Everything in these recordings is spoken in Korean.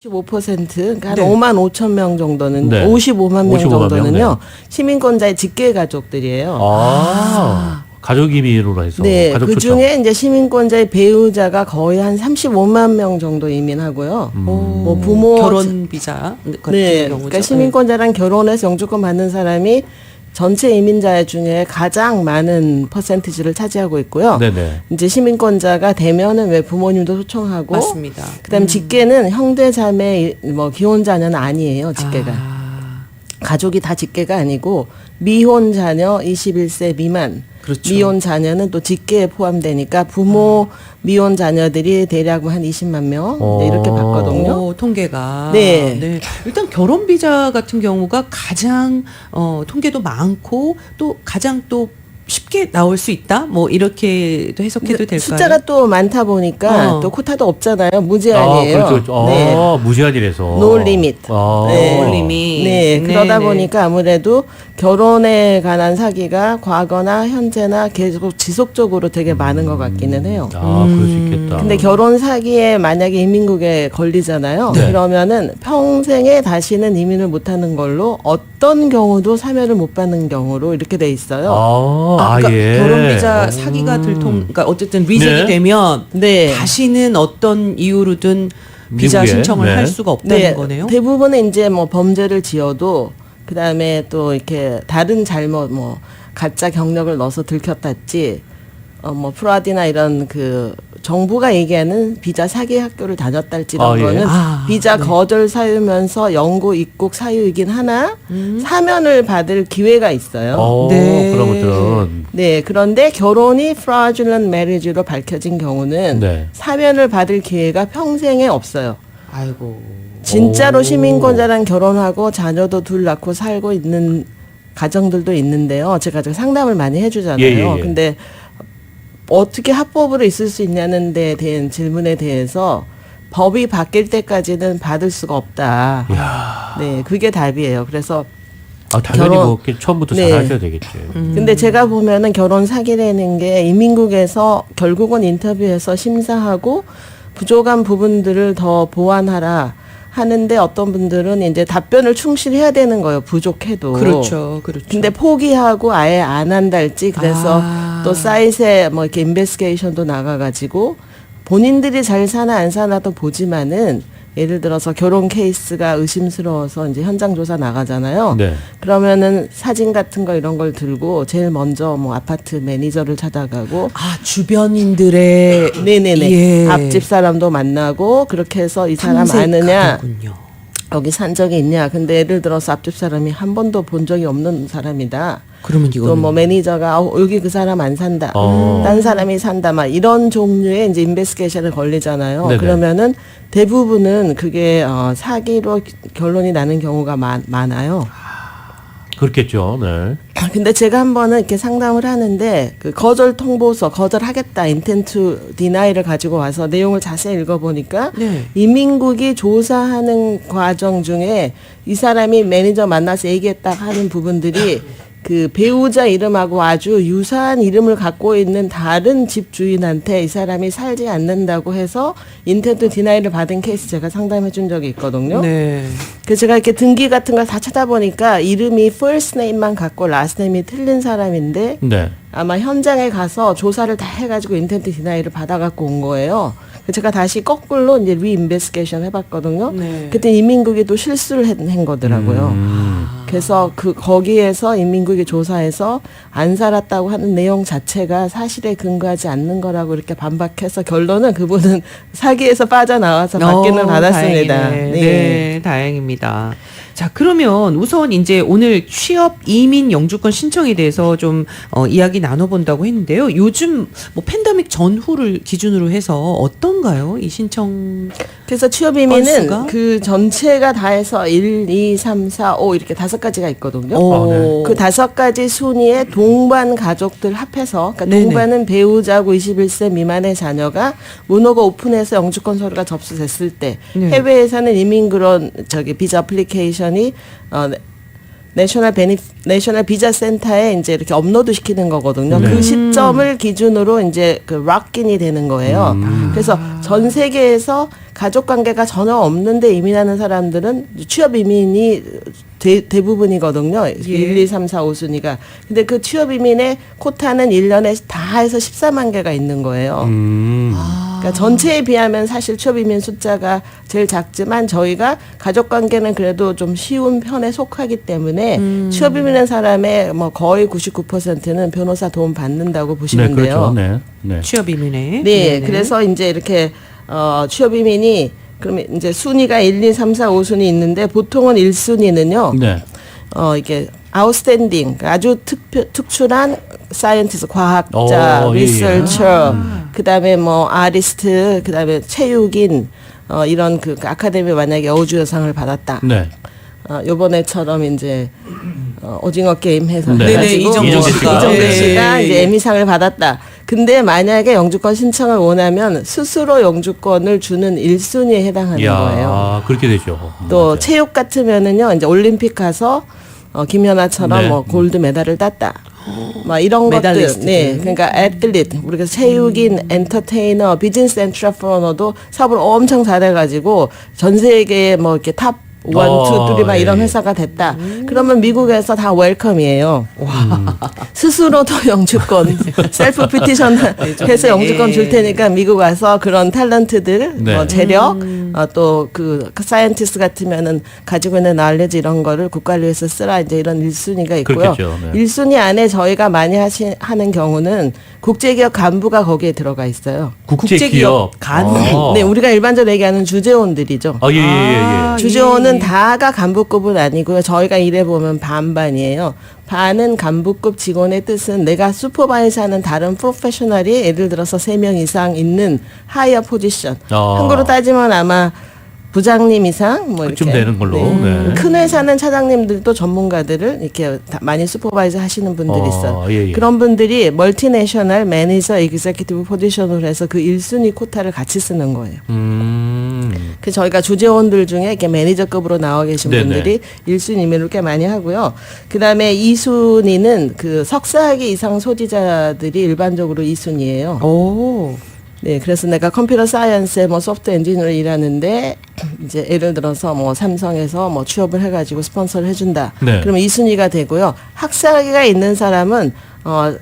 55% 그러니까 한 네. 5만 5천 명 정도는 네. 55만 명 55만 명, 정도는요 시민권자의 직계 가족들이에요. 가족 이민으로 해서 네, 가족 그 초청. 중에 이제 시민권자의 배우자가 거의 한 35만 명 정도 이민하고요. 뭐 부모 결혼 비자 같은 네, 경우죠. 그러니까 시민권자랑 결혼해서 영주권 받는 사람이 전체 이민자 중에 가장 많은 퍼센티지를 차지하고 있고요. 네네. 이제 시민권자가 되면은 왜 부모님도 초청하고, 맞습니다. 그다음 직계는 형제 자매 뭐 기혼 자녀는 아니에요. 직계가 가족이 다 직계가 아니고 미혼 자녀 21세 미만. 그렇죠. 미혼 자녀는 또 직계에 포함되니까 부모 미혼 자녀들이 대략 한 20만 명 네, 이렇게 봤거든요. 오, 통계가. 네. 일단 결혼 비자 같은 경우가 가장 통계도 많고 또 가장 또 쉽게 나올 수 있다. 뭐 이렇게도 해석해도 될까요? 숫자가 또 많다 보니까 또 코타도 없잖아요. 무제한이에요. 그렇죠. 네. 무제한이라서. No limit. 네. No limit. 네, 그러다 네. 보니까 아무래도 결혼에 관한 사기가 과거나 현재나 계속 지속적으로 되게 많은 것 같기는 해요. 그럴 수 있겠다. 근데 결혼 사기에 만약에 이민국에 걸리잖아요. 네. 그러면은 평생에 다시는 이민을 못하는 걸로 어떤 경우도 사면을 못 받는 경우로 이렇게 돼 있어요. 그러니까 예. 결혼 비자 사기가 그러니까 어쨌든 리젝이 네. 되면 네. 다시는 어떤 이유로든 비자 미국에. 신청을 네. 할 수가 없다는 거네요. 대부분은 이제 뭐 범죄를 지어도 그다음에 또 이렇게 다른 잘못 뭐 가짜 경력을 넣어서 들켰다지 뭐 프라디나 이런 그 정부가 얘기하는 비자 사기 학교를 다녔달지 이런 예. 거는 비자 네. 거절 사유면서 영구 입국 사유이긴 하나 사면을 받을 기회가 있어요. 네. 그런 것들은. 네, 그런데 결혼이 fraudulent marriage로 밝혀진 경우는 네. 사면을 받을 기회가 평생에 없어요. 아이고. 진짜로 오. 시민권자랑 결혼하고 자녀도 둘 낳고 살고 있는 가정들도 있는데요. 제가 상담을 많이 해주잖아요. 예. 근데 어떻게 합법으로 있을 수 있냐는 데 대한 질문에 대해서 법이 바뀔 때까지는 받을 수가 없다. 이야. 네, 그게 답이에요. 그래서 당연히 결혼- 뭐 처음부터 네. 잘 하셔야 되겠지. 근데 제가 보면은 결혼 사기라는 게 이민국에서 결국은 인터뷰해서 심사하고 부족한 부분들을 더 보완하라 하는데 어떤 분들은 이제 답변을 충실해야 되는 거예요. 부족해도. 그렇죠. 그렇죠. 근데 포기하고 아예 안 한달지 그래서 또 사이트에 뭐 이렇게 인베스티게이션도 나가가지고 본인들이 잘 사나 안 사나도 보지만은 예를 들어서 결혼 케이스가 의심스러워서 이제 현장 조사 나가잖아요. 네. 그러면은 사진 같은 거 이런 걸 들고 제일 먼저 뭐 아파트 매니저를 찾아가고 주변인들의 네네네 예. 앞집 사람도 만나고 그렇게 해서 이 사람 아느냐 탐색하는군요. 여기 산 적이 있냐. 근데 예를 들어서 앞집 사람이 한 번도 본 적이 없는 사람이다. 그러면 또 이거는 뭐 매니저가 여기 그 사람 안 산다. 딴 사람이 산다. 막 이런 종류의 이제 인베스티게이션을 걸리잖아요. 네네. 그러면은 대부분은 그게 사기로 결론이 나는 경우가 많아요. 그렇겠죠. 네. 근데 제가 한 번은 이렇게 상담을 하는데 그 거절 통보서 거절하겠다 intent to deni를 가지고 와서 내용을 자세히 읽어보니까 네. 이민국이 조사하는 과정 중에 이 사람이 매니저 만나서 얘기했다 하는 부분들이 그 배우자 이름하고 아주 유사한 이름을 갖고 있는 다른 집 주인한테 이 사람이 살지 않는다고 해서 인텐트 디나이를 받은 케이스 제가 상담해 준 적이 있거든요. 네. 그래서 제가 이렇게 등기 같은 걸 다 찾아보니까 이름이 first name만 갖고 last name이 틀린 사람인데 네. 아마 현장에 가서 조사를 다 해가지고 인텐트 디나이를 받아갖고 온 거예요. 그래서 제가 다시 거꾸로 이제 리인베스티게이션 해봤거든요. 네. 그때 이민국이 또 실수를 한 거더라고요. 그래서 거기에서 인민국이 조사해서 안 살았다고 하는 내용 자체가 사실에 근거하지 않는 거라고 이렇게 반박해서 결론은 그분은 사기에서 빠져나와서 받기는 받았습니다. 다행이네. 네, 다행입니다. 자, 그러면 우선 이제 오늘 취업 이민 영주권 신청에 대해서 좀 이야기 나눠본다고 했는데요. 요즘 뭐 팬데믹 전후를 기준으로 해서 어떤가요? 이 신청. 그래서 취업 이민은 건수가? 그 전체가 다 해서 1, 2, 3, 4, 5 이렇게 5가지가 있거든요. 오. 그 5가지 순위에 동반 가족들 합해서 그러니까 네네. 동반은 배우자고 21세 미만의 자녀가 문호가 오픈해서 영주권 서류가 접수됐을 때 네. 해외에서는 이민그런 비자 애플리케이션이 내셔널 비자 센터에 이제 이렇게 업로드 시키는 거거든요. 그 시점을 기준으로 이제 그 락인이 되는 거예요. 그래서 전 세계에서 가족 관계가 전혀 없는데 이민하는 사람들은 취업 이민이 대부분이거든요. 1, 2, 3, 4, 5순위가. 근데 그 취업 이민의 코타는 1년에 다 해서 14만 개가 있는 거예요. 그러니까 전체에 비하면 사실 취업 이민 숫자가 제일 작지만 저희가 가족 관계는 그래도 좀 쉬운 편에 속하기 때문에 취업 이민한 사람의 뭐 거의 99%는 변호사 도움 받는다고 보시면 네, 돼요. 그렇죠. 네. 네. 취업 이민에. 네, 그래서 이제 이렇게 취업 이민이 그러면 이제 순위가 1, 2, 3, 4, 5순위 있는데 보통은 1순위는요. 네. 이게 아웃스탠딩 아주 특출한 사이언티스트 과학자, 예, 예. 리서처, 그다음에 뭐 아티스트, 그다음에 체육인 이런 그 아카데미 만약에 어우주연상을 받았다. 네. 요번에처럼 이제 오징어 게임 해서 네. 네네, 해가지고 이정재 씨가. 이정재 씨가 네. 이제 에미상을 받았다. 근데 만약에 영주권 신청을 원하면 스스로 영주권을 주는 1순위에 해당하는 이야, 거예요. 그렇게 되죠. 또 맞아요. 체육 같으면은요, 이제 올림픽 가서 김연아처럼 네. 뭐 골드 메달을 땄다. 막 이런 것들. 메달리스트들. 네. 그러니까 애틀릿, 우리가 체육인, 엔터테이너, 비즈니스 엔트러프너도 사업을 엄청 잘해가지고 전 세계에 뭐 이렇게 탑 1, 2, 3 막 이런 예. 회사가 됐다. 그러면 미국에서 다 웰컴이에요. 스스로도 영주권, 셀프 피티션 해서 영주권 줄 테니까 미국 와서 그런 탤런트들, 네. 뭐 재력, 또 그 사이언티스트 같으면은 가지고 있는 날레지 이런 거를 국가를 위해서 쓰라 이제 이런 1순위가 있고요. 그렇겠죠. 네. 1순위 안에 저희가 많이 하는 경우는 국제기업 간부가 거기에 들어가 있어요. 국제기업 간부. 네, 우리가 일반적으로 얘기하는 주재원들이죠. 아, 예, 예, 예. 주재원은 다가 간부급은 아니고요. 저희가 일해 보면 반반이에요. 반은 간부급 직원의 뜻은 내가 슈퍼바이저하는 다른 프로페셔널이 예를 들어서 3명 이상 있는 하이어 포지션. 한국으로 따지면 아마 부장님 이상 뭐 그쯤 이렇게 되는 걸로. 네. 큰 회사는 차장님들도 전문가들을 이렇게 다 많이 슈퍼바이저 하시는 분들이 있어요. 예, 예. 그런 분들이 멀티내셔널 매니저 에그제큐티브 포지션으로 해서 그 1순위 코타를 같이 쓰는 거예요. 그 저희가 주재원들 중에 이렇게 매니저급으로 나와 계신 네네. 분들이 1순위를 꽤 많이 하고요. 그다음에 2순위는 그 석사학위 이상 소지자들이 일반적으로 2순위예요. 오. 네, 그래서 내가 컴퓨터 사이언스에 뭐 소프트 엔지니어로 일하는데 이제 예를 들어서 뭐 삼성에서 뭐 취업을 해가지고 스폰서를 해준다. 네. 그러면 2순위가 되고요. 학사학위가 있는 사람은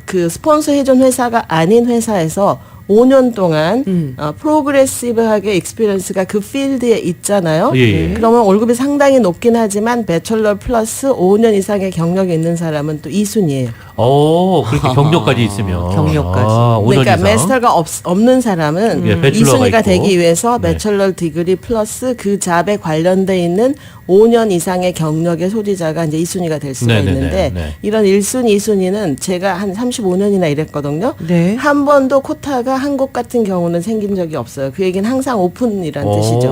그 스폰서 해준 회사가 아닌 회사에서 5년 동안 프로그레시브하게 익스피리언스가 그 필드에 있잖아요. 예, 예. 그러면 월급이 상당히 높긴 하지만 배철러 플러스 5년 이상의 경력이 있는 사람은 또 2순위예요. 그렇게 경력까지 있으면. 경력까지. 5년 그러니까 이상. 마스터가 없는 사람은 예, 배출러가 2순위가 있고. 되기 위해서 네. 배철러 디그리 플러스 그 잡에 관련돼 있는 5년 이상의 경력의 소지자가 이제 2순위가 될 수가 네네네, 있는데 네. 이런 1순위, 2순위는 제가 한 35년이나 일했거든요. 네. 한 번도 코타가 한국 같은 경우는 생긴 적이 없어요. 그 얘기는 항상 오픈이란 뜻이죠.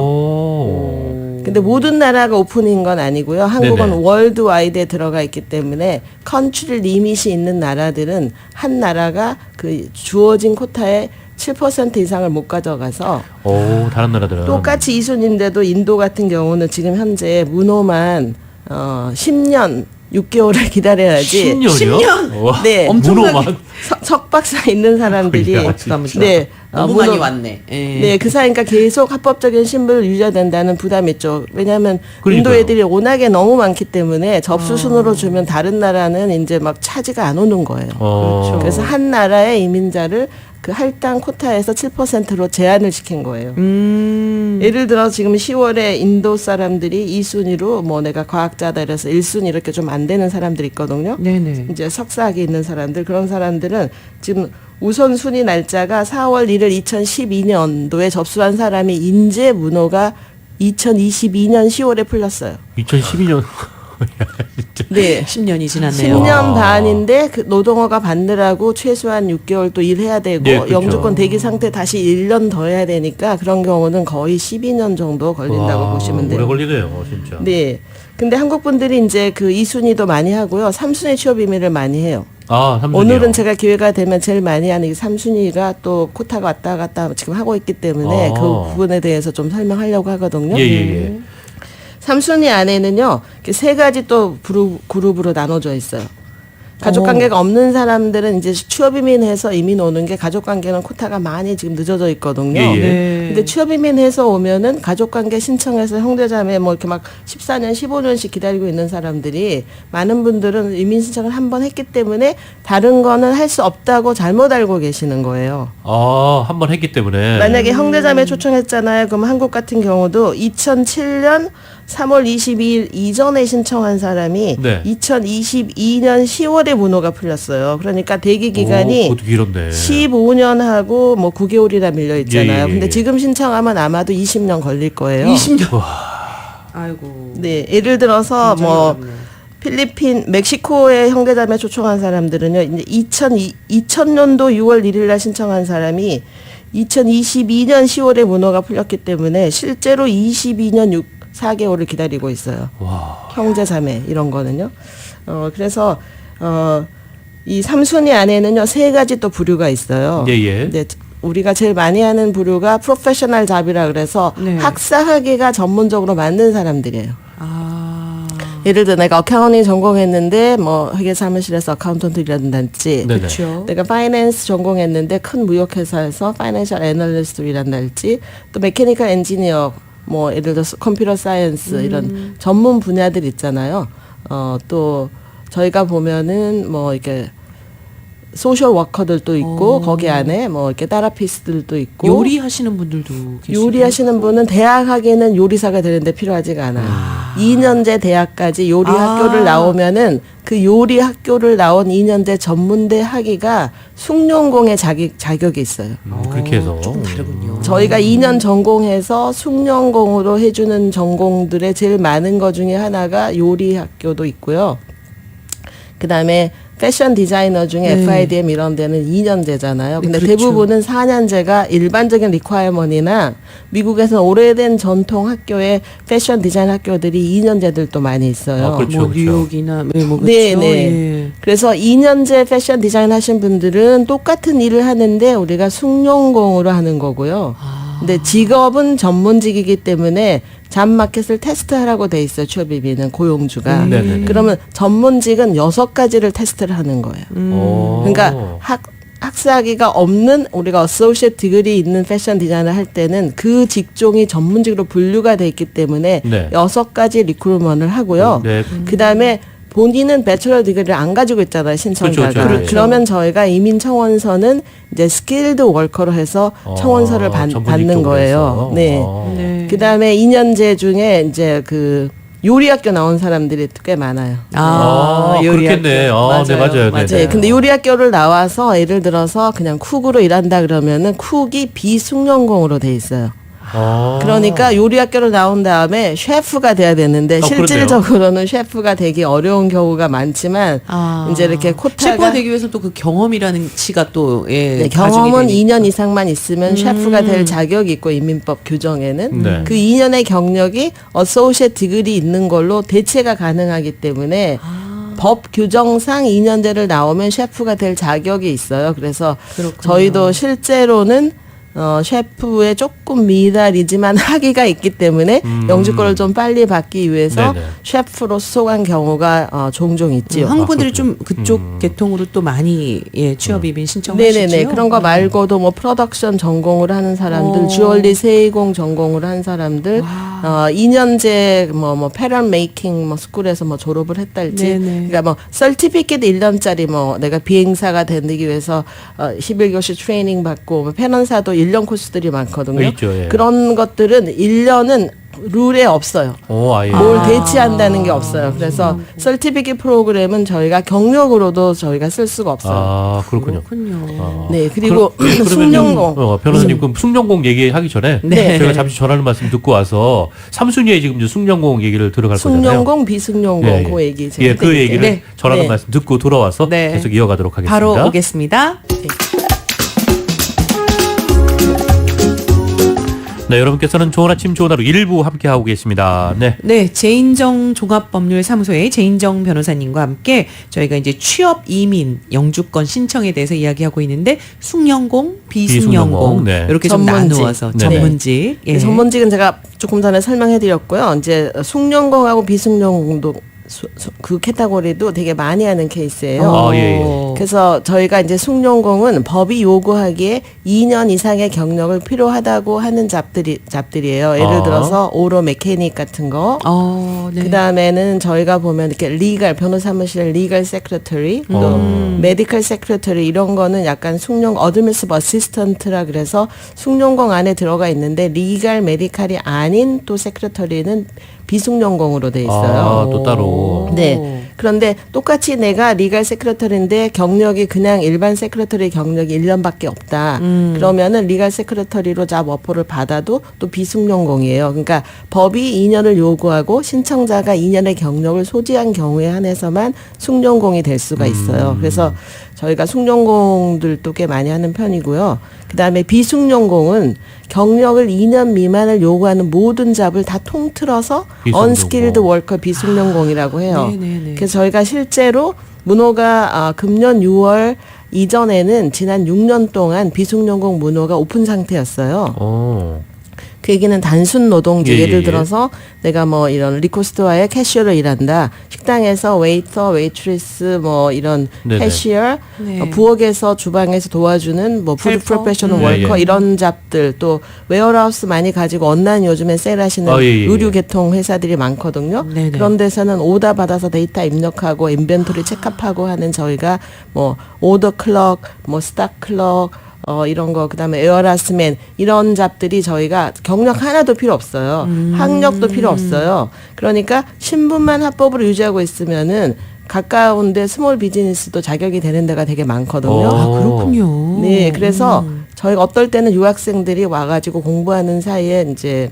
근데 모든 나라가 오픈인 건 아니고요. 한국은 네네. 월드와이드에 들어가 있기 때문에 컨트리 리밋이 있는 나라들은 한 나라가 그 주어진 코타의 7% 이상을 못 가져가서 다른 나라들은. 똑같이 2순위인데도 인도 같은 경우는 지금 현재 문호만 10년 6개월을 기다려야지 10년이요? 10년? 네. 문호만. 석박사 있는 사람들이 야, 네. 너무 문호- 많이 왔네. 예. 네, 그 사이니까 계속 합법적인 신분을 유지해야 된다는 부담이 있죠. 왜냐하면 인도 그러니까요. 애들이 워낙에 너무 많기 때문에 접수 순으로 주면 다른 나라는 이제 막 차지가 안 오는 거예요. 그렇죠. 그래서 한 나라의 이민자를 그 할당 코타에서 7%로 제한을 시킨 거예요. 예를 들어 지금 10월에 인도 사람들이 2순위로 뭐 내가 과학자다 이래서 1순위 이렇게 좀 안 되는 사람들이 있거든요. 네네. 이제 석사학위 있는 사람들 그런 사람들은 지금 우선 순위 날짜가 4월 1일 2012년도에 접수한 사람이 인재 문호가 2022년 10월에 풀렸어요. 2012년. 네. 10년이 지났네요. 10년 반인데 그 노동어가 받느라고 최소한 6개월 또 일해야 되고 네, 그렇죠. 영주권 대기 상태 다시 1년 더 해야 되니까 그런 경우는 거의 12년 정도 걸린다고 와, 보시면 돼요. 오래 걸리네요, 진짜. 네. 근데 한국 분들이 이제 그 2순위도 많이 하고요. 3순위 취업 이민을 많이 해요. 삼순이요. 오늘은 제가 기회가 되면 제일 많이 하는 이 3순위가 또 코타가 왔다 갔다 지금 하고 있기 때문에 그 부분에 대해서 좀 설명하려고 하거든요. 예, 예. 3순위 안에는요, 이렇게 세 가지 또 그룹으로 나눠져 있어요. 가족 관계가 없는 사람들은 이제 취업 이민해서 이민 오는 게 가족 관계는 코타가 많이 지금 늦어져 있거든요. 예, 예. 네. 근데 취업 이민해서 오면은 가족 관계 신청해서 형제자매 뭐 이렇게 막 14년, 15년씩 기다리고 있는 사람들이 많은 분들은 이민 신청을 한 번 했기 때문에 다른 거는 할 수 없다고 잘못 알고 계시는 거예요. 한 번 했기 때문에. 만약에 형제자매 초청했잖아요. 그럼 한국 같은 경우도 2007년 3월 22일 이전에 신청한 사람이 네. 2022년 10월에 문호가 풀렸어요. 그러니까 대기 기간이 그것도 길었네. 15년하고 뭐 9개월이나 밀려 있잖아요. 예, 예. 근데 지금 신청하면 아마도 20년 걸릴 거예요. 20년. 아이고. 네, 예를 들어서 굉장히 뭐 어렵네요. 필리핀, 멕시코에 형제자매 초청한 사람들은요. 이제 2000년도 6월 1일 날 신청한 사람이 2022년 10월에 문호가 풀렸기 때문에 실제로 22년 4개월을 기다리고 있어요. 와. 형제자매 이런 거는요. 그래서 이 3순위 안에는요 3가지 또 부류가 있어요. 예, 예. 근데 우리가 제일 많이 하는 부류가 프로페셔널 잡이라 그래서 네. 학사학위가 전문적으로 맞는 사람들이에요. 아. 예를 들어 내가 어카운팅 전공했는데 뭐 회계사무실에서 어카운턴트 일한다든지 네네. 그렇죠. 내가 파이낸스 전공했는데 큰 무역회사에서 파이낸셜 애널리스트로 일한다든지 또 메케니컬 엔지니어 뭐 예를 들어서 컴퓨터 사이언스 이런 전문 분야들 있잖아요. 또 저희가 보면은 뭐 이렇게 소셜 워커들도 있고 거기 안에 뭐 이렇게 테라피스트들도 있고 요리하시는 분들도 계시고. 요리하시는 분은 대학 하기에는 요리사가 되는데 필요하지가 않아요. 2년제 대학까지 요리 학교를 나오면은 그 요리 학교를 나온 2년제 전문대 학위가 숭늉공의 자격이 있어요. 그렇게 해서. 조금 다르군요. 저희가 2년 전공해서 숭늉공으로 해주는 전공들의 제일 많은 것 중에 하나가 요리 학교도 있고요. 그 다음에 패션 디자이너 중에 네. FIDM 이런 데는 2년제잖아요. 근데 그렇죠. 대부분은 4년제가 일반적인 리퀘어먼이나 미국에서 오래된 전통 학교의 패션 디자인 학교들이 2년제들도 많이 있어요. 아, 그렇죠. 뭐 뉴욕이나 뭐 그렇죠. 네, 네. 예. 그래서 2년제 패션 디자인 하신 분들은 똑같은 일을 하는데 우리가 숭늉공으로 하는 거고요. 근데 직업은 전문직이기 때문에 잡마켓을 테스트하라고 돼 있어요. 취업이비는 고용주가. 네네네. 그러면 전문직은 6가지를 테스트를 하는 거예요. 그러니까 학사학위가 없는 우리가 어소시에이트 디그리 있는 패션 디자인을 할 때는 그 직종이 전문직으로 분류가 돼 있기 때문에 네. 6가지 리크루먼을 하고요. 네. 그다음에 본인은 배철러 디그리를 안 가지고 있잖아요, 신청자가. 그렇죠, 그렇죠. 그러면 저희가 이민 청원서는 이제 스킬드 월커로 해서 청원서를 받는 전문직적으로 거예요. 해서. 네. 네. 그다음에 2년제 중에 이제 그 요리학교 나온 사람들이 꽤 많아요. 그렇겠네. 네, 맞아요. 네, 네, 네. 근데 요리학교를 나와서 예를 들어서 그냥 쿡으로 일한다 그러면은 쿡이 비숙련공으로 돼 있어요. 그러니까 요리학교를 나온 다음에 셰프가 돼야 되는데 그렇네요. 실질적으로는 셰프가 되기 어려운 경우가 많지만 이제 이렇게 코타가 셰프가 되기 위해서 또 그 경험이라는 치가 또 예, 네, 가중이 경험은 되니까. 2년 이상만 있으면 셰프가 될 자격이 있고 인민법 규정에는 네. 그 2년의 경력이 어소시에이트 디그리 있는 걸로 대체가 가능하기 때문에 법 규정상 2년제를 나오면 셰프가 될 자격이 있어요. 그래서 그렇군요. 저희도 실제로는 셰프에 조금 미달이지만 학위가 있기 때문에 영주권을 좀 빨리 받기 위해서 네네. 셰프로 소속한 경우가 종종 있지요. 한국 분들이 그렇군요. 좀 그쪽 계통으로 또 많이 취업 이민 신청하시죠. 네네네. 그런 거 말고도 뭐 프로덕션 전공을 하는 사람들, 주얼리 세이공 전공을 한 사람들, 2년제 뭐 패런 메이킹 뭐 스쿨에서 뭐 졸업을 했달지, 네네. 그러니까 뭐 설티피켓 1년짜리 뭐 내가 비행사가 되기 위해서 11교시 트레이닝 받고 뭐 패런사도 1년 코스들이 많거든요. 있죠, 예. 그런 것들은 1년은 룰에 없어요. 아예. 뭘 대체한다는 게 없어요. 그래서 설티피켓 프로그램은 저희가 경력으로도 저희가 쓸 수가 없어요. 그렇군요. 그렇군요. 네, 그리고 그러면 숭늉공. 변호사님 그럼 숭늉공 얘기하기 전에 네. 제가 잠시 전하는 말씀 듣고 와서 3순위에 지금 이제 숭늉공 얘기를 들어갈 거잖아요. 숭늉공, 비숭늉공 예, 예. 그 얘기 제가 예, 그 해드릴게요. 얘기를 네. 전하는 네. 말씀 듣고 돌아와서 네. 계속 이어가도록 하겠습니다. 바로 오겠습니다. 네, 여러분께서는 좋은 아침 좋은 하루 1부 함께하고 계십니다. 네. 네, 제인정 종합법률사무소의 제인정 변호사님과 함께 저희가 이제 취업 이민 영주권 신청에 대해서 이야기하고 있는데 숭늉공, 비숭늉공 비숭늉공, 네. 이렇게 좀 전문직. 나누어서 네. 전문직. 네, 전문직은 제가 조금 전에 설명해드렸고요. 이제 숭늉공하고 비숭늉공도 그 카테고리도 되게 많이 하는 케이스예요. 아, 예. 그래서 저희가 이제 숭룡공은 법이 요구하기에 2년 이상의 경력을 필요하다고 하는 잡들이에요. 예를 들어서 오로 메케닉 같은 거. 네. 그 다음에는 저희가 보면 이렇게 리갈, 변호사 사무실 리갈 세크레터리, 또 메디컬 세크레터리 이런 거는 약간 숭룡 어드미시브 어시스턴트라 그래서 숭룡공 안에 들어가 있는데 리갈 메디칼이 아닌 또 세크레터리는 비숭룡공으로 돼 있어요. 아, 또 따로. 네. 그런데 똑같이 내가 리갈 세크레터리인데 경력이 그냥 일반 세크레터리 경력이 1년밖에 없다. 그러면은 리갈 세크레터리로 잡 어포를 받아도 또 비숭룡공이에요. 그러니까 법이 2년을 요구하고 신청자가 2년의 경력을 소지한 경우에 한해서만 숭룡공이 될 수가 있어요. 그래서 저희가 숭룡공들도 꽤 많이 하는 편이고요. 그다음에 비숭룡공은 경력을 2년 미만을 요구하는 모든 잡을 다 통틀어서 비숭룡공. 언스킬드 워커 비숭룡공이라고 해요. 네네네. 그래서 저희가 실제로 문호가 금년 6월 이전에는 지난 6년 동안 비숭룡공 문호가 오픈 상태였어요. 그 얘기는 단순 노동직, 예, 예를 예. 들어서 내가 뭐 이런 리코스토어에 캐시어로 일한다. 식당에서 웨이터, 웨이트리스 뭐 이런 네네. 캐시어, 네. 부엌에서 주방에서 도와주는 뭐 푸드 헬퍼? 프로페셔널 예, 워커 예. 이런 잡들 또 웨어하우스 많이 가지고 온라인 요즘에 세일하시는 아, 예, 예, 의류 예. 계통 회사들이 많거든요. 네네. 그런 데서는 오더 받아서 데이터 입력하고 인벤토리 체크업하고 하는 저희가 뭐 오더 클럭, 뭐 스탁 클럭 이런 거, 그 다음에 에어라스맨, 이런 잡들이 저희가 경력 하나도 필요 없어요. 학력도 필요 없어요. 그러니까 신분만 합법으로 유지하고 있으면은 가까운데 스몰 비즈니스도 자격이 되는 데가 되게 많거든요. 아, 그렇군요. 네, 그래서 저희가 어떨 때는 유학생들이 와가지고 공부하는 사이에 이제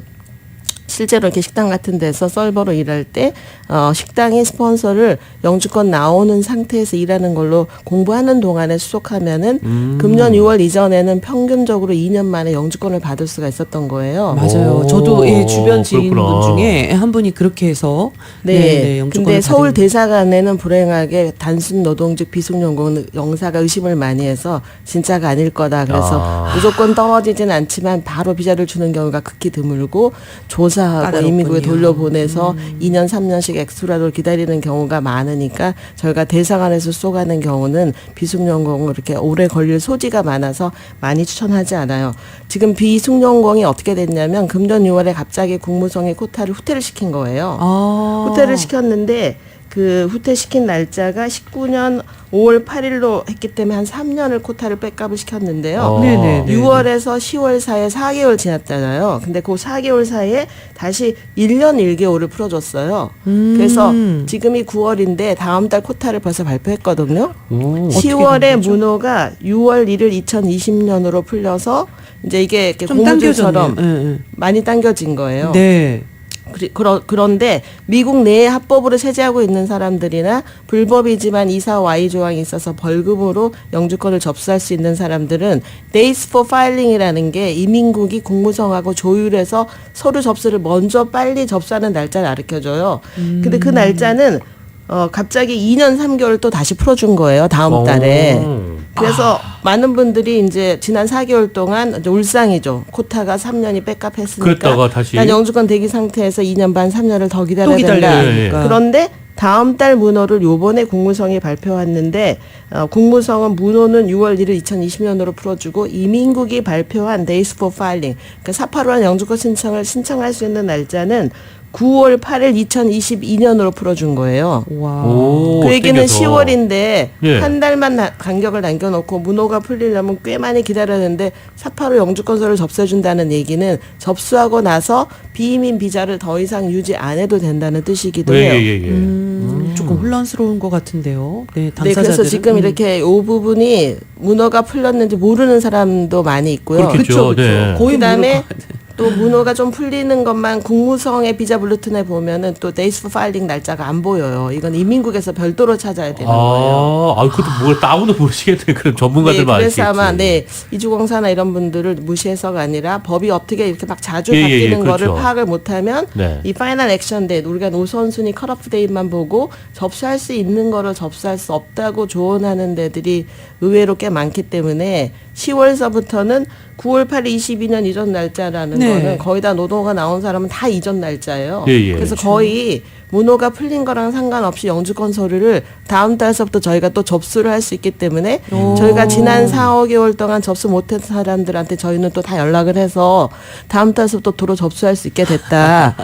실제로 이렇게 식당 같은 데서 서버로 일할 때 식당이 스폰서를 영주권 나오는 상태에서 일하는 걸로 공부하는 동안에 수속하면은 금년 6월 이전에는 평균적으로 2년 만에 영주권을 받을 수가 있었던 거예요. 맞아요. 오, 저도 주변 지인분 그렇구나. 중에 한 분이 그렇게 해서 네. 영주권을 근데 서울 받은- 대사관에는 불행하게 단순 노동직 비숙련공 영사가 의심을 많이 해서 진짜가 아닐 거다. 그래서 아. 무조건 떨어지진 않지만 바로 비자를 주는 경우가 극히 드물고 조사하고 까다롭군요. 이민국에 돌려보내서 2년 3년씩 엑스트라를 기다리는 경우가 많으니까 저희가 대사관에서 쏘가는 경우는 비숙련공을 이렇게 오래 걸릴 소지가 많아서 많이 추천하지 않아요. 지금 비숙련공이 어떻게 됐냐면 금년 6월에 갑자기 국무성이 코타를 후퇴를 시킨 거예요. 후퇴를 시켰는데 그 후퇴시킨 날짜가 19년 5월 8일로 했기 때문에 한 3년을 코타를 백업을 시켰는데요. 네네. 6월에서 10월 사이에 4개월 지났잖아요. 근데 그 4개월 사이에 다시 1년 1개월을 풀어줬어요. 그래서 지금이 9월인데 다음 달 코타를 벌써 발표했거든요. 오. 10월에 문호가 6월 1일 2020년으로 풀려서 이제 이게 이렇게 좀 고무줄처럼 당겨졌네요. 많이 당겨진 거예요. 네. 그런데 미국 내에 합법으로 세제하고 있는 사람들이나 불법이지만 이사 Y 조항이 있어서 벌금으로 영주권을 접수할 수 있는 사람들은 Days for Filing이라는 게 이민국이 국무성하고 조율해서 서류 접수를 먼저 빨리 접수하는 날짜를 가르쳐줘요. 근데 그 날짜는 갑자기 2년 3개월 또 다시 풀어준 거예요. 다음 달에. 그래서 많은 분들이 이제 지난 4개월 동안 이제 울상이죠. 코타가 3년이 백업했으니까. 그랬다가 다시. 난 영주권 대기 상태에서 2년 반 3년을 더 기다려야 또 기다려야 된다. 되니까. 그런데 다음 달 문호를 요번에 국무성이 발표했는데 국무성은 문호는 6월 1일 2020년으로 풀어주고 이민국이 발표한 Days for Filing, 그러니까 사파로한 영주권 신청을 신청할 수 있는 날짜는 9월 8일 2022년으로 풀어준 거예요. 와. 오, 그 얘기는 땡겨서. 10월인데 예. 한 달만 간격을 남겨놓고 문호가 풀리려면 꽤 많이 기다려야 되는데 사파로 영주권서를 접수해준다는 얘기는 접수하고 나서 비이민 비자를 더 이상 유지 안 해도 된다는 뜻이기도 해요. 예. 조금 혼란스러운 것 같은데요. 네, 네, 당사자들은. 그래서 지금 이렇게 이 부분이 문호가 풀렸는지 모르는 사람도 많이 있고요. 그렇겠죠. 그쵸. 네. 거의 그다음에 모를 것 같아요. 또 문호가 좀 풀리는 것만 국무성의 비자 블루튼에 보면은 또 데이스 포 파일링 날짜가 안 보여요. 이건 이민국에서 별도로 찾아야 되는 거예요. 그것도 뭘 따오도 모르시겠네. 그런 전문가들만 네, 알겠지. 그래서 아마 이주공사나 이런 분들을 무시해서가 아니라 법이 어떻게 이렇게 막 자주 예, 예, 바뀌는 예, 거를 그렇죠. 파악을 못하면 네. 이 파이널 액션 데이트 우리가 노선순위 컷오프 데이트만 보고 접수할 수 있는 거를 접수할 수 없다고 조언하는 데들이 의외로 꽤 많기 때문에 10월서부터는 9월 8일 22년 이전 날짜라는 네. 거는 거의 다 노동호가 나온 사람은 다 이전 날짜예요. 예, 예. 그래서 그렇죠. 거의 문호가 풀린 거랑 상관없이 영주권 서류를 다음 달서부터 저희가 또 접수를 할 수 있기 때문에 오. 저희가 지난 4, 5개월 동안 접수 못한 사람들한테 저희는 또 다 연락을 해서 다음 달서부터 도로 접수할 수 있게 됐다.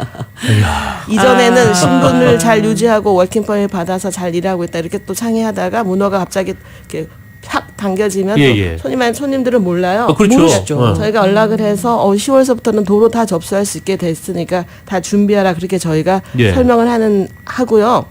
이전에는 신분을 잘 유지하고 워킹퍼밋 받아서 잘 일하고 있다 이렇게 또 창의하다가 문호가 갑자기 이렇게 확 당겨지면 예, 또 예. 손님들은 몰라요. 그렇죠. 모르시죠. 저희가 연락을 해서 10월서부터는 도로 다 접수할 수 있게 됐으니까 다 준비하라 그렇게 저희가 예. 설명을 하고요.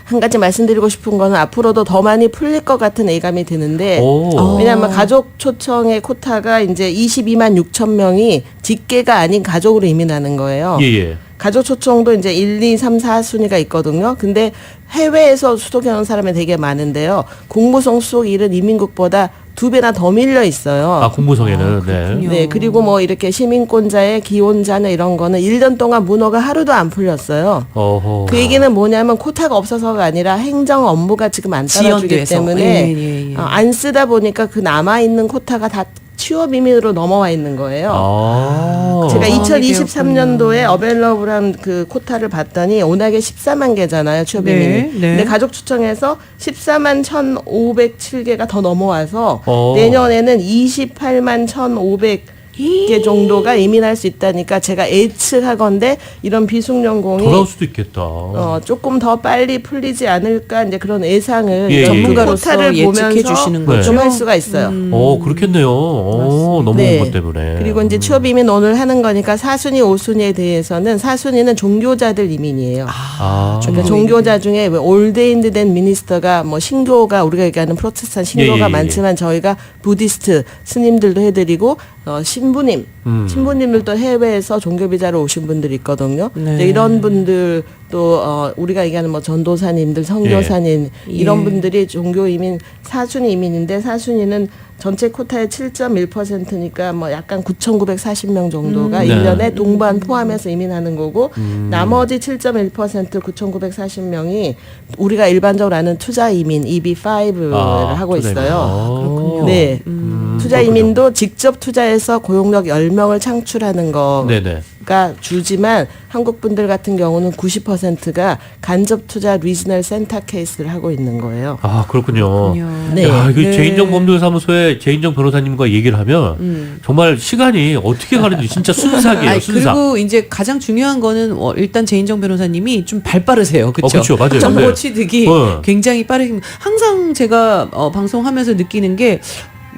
한 가지 말씀드리고 싶은 거는 앞으로도 더 많이 풀릴 것 같은 예감이 드는데 오. 왜냐하면 가족 초청의 코타가 이제 22만 6천 명이 직계가 아닌 가족으로 이민하는 거예요. 예, 예. 가족 초청도 이제 1, 2, 3, 4순위가 있거든요. 근데 해외에서 수속해오는 사람이 되게 많은데요. 공무성 수속 일은 이민국보다 2배나 더 밀려 있어요. 아, 공무성에는. 네. 그렇군요. 네, 그리고 뭐 이렇게 시민권자의 기혼자녀 이런 거는 1년 동안 문호가 하루도 안 풀렸어요. 어허. 그 얘기는 뭐냐면 코타가 없어서가 아니라 행정 업무가 지금 안 따라주기 지연돼서. 때문에 예, 예. 안 쓰다 보니까 그 남아있는 코타가 다 취업 이민으로 넘어와 있는 거예요. 아. 제가 아, 2023년도에 어벨러블한 그 코타를 봤더니 온하게 14만 개잖아요, 취업 네, 이민이. 네. 근데 가족 추청에서 14만 1,507개가 더 넘어와서 어. 내년에는 28만 1,500개 정도가 이민할 수 있다니까 제가 예측하건대 이런 비숙련공이 돌아올 수도 있겠다. 조금 더 빨리 풀리지 않을까 이제 그런 예상을 예, 예. 전문가로서 코타를 예측해 보면서 주시는 거죠. 좀 할 수가 있어요. 그렇겠네요. 넘어온 네. 것 때문에. 그리고 이제 취업 이민 오늘 하는 거니까 4순위, 5순위에 대해서는 4순위는 종교자들 이민이에요. 아. 그러니까 종교자 중에 왜 올데인드 된 미니스터가 뭐 신교가 우리가 얘기하는 프로테스탄 신교가 예, 예, 예. 많지만 저희가 부디스트 스님들도 해드리고 신부님 신부님들도 해외에서 종교 비자로 오신 분들이 있거든요. 네. 이제 이런 분들 또 우리가 얘기하는 뭐 전도사님들, 선교사님 이런 예. 분들이 종교 이민 4순위 이민인데 4순위는 전체 코타의 7.1%니까 뭐 약간 9,940명 정도가 네. 1년에 동반 포함해서 이민하는 거고 나머지 7.1% 9,940명이 우리가 일반적으로 아는 투자 이민 EB5를 하고 투자 이민. 있어요. 그렇군요. 네. 투자 그렇군요. 이민도 직접 투자해서 고용력 10명을 창출하는 거가 네네. 주지만 한국 분들 같은 경우는 90%가 간접 투자 리지널 센터 케이스를 하고 있는 거예요. 아, 그렇군요. 네. 야, 이거 네. 제인정법률사무소의 제인정 변호사님과 얘기를 하면 정말 시간이 어떻게 가는지 진짜 순삭이에요. 아니, 순삭. 그리고 이제 가장 중요한 거는 일단 제인정 변호사님이 좀 발 빠르세요. 그렇죠? 그쵸, 맞아요. 정보 네. 취득이 굉장히 빠르게 항상 제가 방송하면서 느끼는 게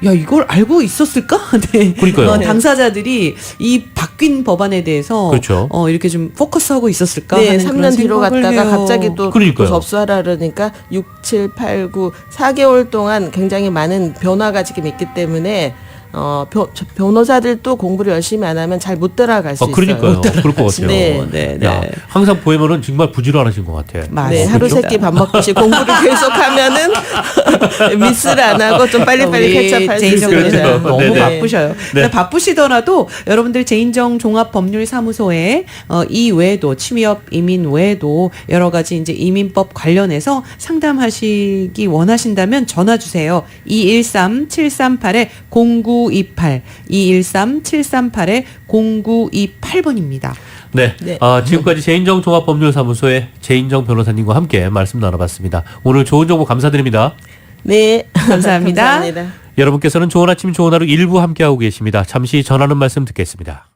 야, 이걸 알고 있었을까? 네. 그러니까요. 당사자들이 이 바뀐 법안에 대해서 그렇죠. 이렇게 좀 포커스하고 있었을까 네, 하는 그런 3년 뒤로 생각을 갔다가 해요. 갑자기 또 그러니까요. 접수하라 그러니까 6, 7, 8, 9, 4개월 동안 굉장히 많은 변화가 지금 있기 때문에 변호사들도 공부를 열심히 안 하면 잘 못 따라갈 수 있어요. 그러니까요. 그럴 것 같아요. 네. 네, 네. 야, 항상 보이면은 정말 부지런하신 것 같아. 맞습니다. 네, 하루 세끼 밥 먹듯이 공부를 계속하면은 미스를 안 하고 좀 빨리빨리 우리 캐치업할 수 제인정 있습니다. 변호사님 너무 네네. 바쁘셔요. 네. 근데 바쁘시더라도 여러분들 제인정 종합법률사무소에 이 외에도 취업 이민 외에도 여러 가지 이제 이민법 관련해서 상담하시기 원하신다면 전화 주세요. 213-738-0928 213-738-0928번입니다. 네. 네. 지금까지 제인정 종합법률사무소의 제인정 변호사님과 함께 말씀 나눠봤습니다. 오늘 좋은 정보 감사드립니다. 네, 감사합니다. 감사합니다. 여러분께서는 좋은 아침 좋은 하루 일부 함께하고 계십니다. 잠시 전하는 말씀 듣겠습니다.